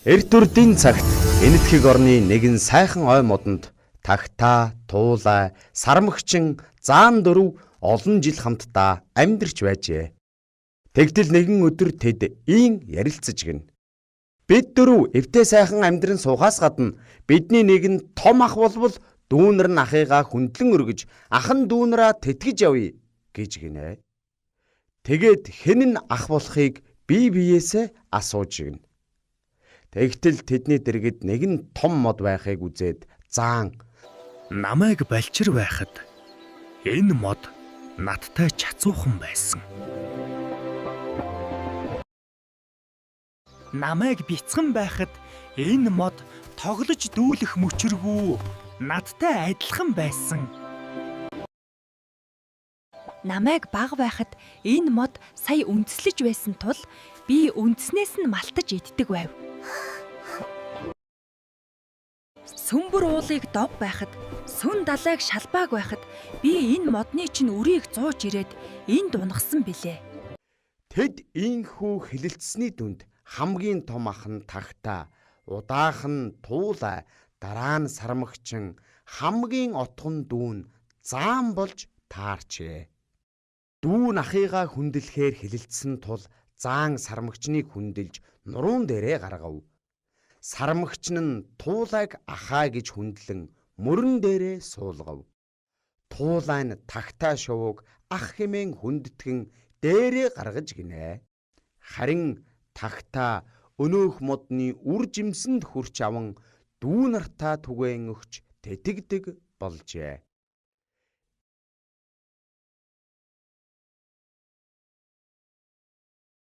Эрт үрдийн цагт энэтхэг орны нэгэн сайхан ой модонд тагтаа, туулай, сармагчин, заан дөрөв олон жил хамтдаа амьдарч байжээ. Тэгтэл нэгэн өдөр тэд ийн ярилцаж гин. Бид дөрөв эвтэй сайхан амьдран суугаас гадна бидний нэгэн том ах болбол дүүнэр нь ахыгаа хүндлэн өргөж ахан дүүнраа тэтгэж явъя гэж гинэ. Тэгээд хэн нь ах болохыг бие биеэсээ асууж гин. Тэгтэл тэдний дэргэд нэгэн том мод байхыг үзээд заан намайг балчир байхад энэ мод надтай чацуухан байсан. Намайг бяцхан байхад энэ мод тоглож дүүлэх мөчргүү надтай адилхан байсан. Намайг бага байхад энэ мод сая үндэслэж байсан тул би үндснээс нь малтаж иддэг байв. Сүмбэр уулыг дов байхад, сүн далайг шалбааг байхад би энэ модны чинь үрийг зууж ирээд энд унагсан билээ. тэд ийхүү хэлэлцсэний дүнд хамгийн том ах нь тагтаа, удаах нь туулай, дараа нь сармагчин, хамгийн отгон дүүн заан болж таарчээ. Дүүн ахыгаа хүндлэхээр хэлэлцсэн тул заан сармагчныг хүндэлж нуруун дээрээ гаргав. Сармагчин нь туулайг ахаа гэж хүндлэн мөрөн дээрээ суулгав. Туулай нь тагтаа шувууг ах хэмээн хүндэтгэн дээрээ гаргаж гинэ. Харин тагтаа өнөөх модны үр жимсэнд хүрч аван дүү нартаа түгээн өгч тэтгдэг болжээ.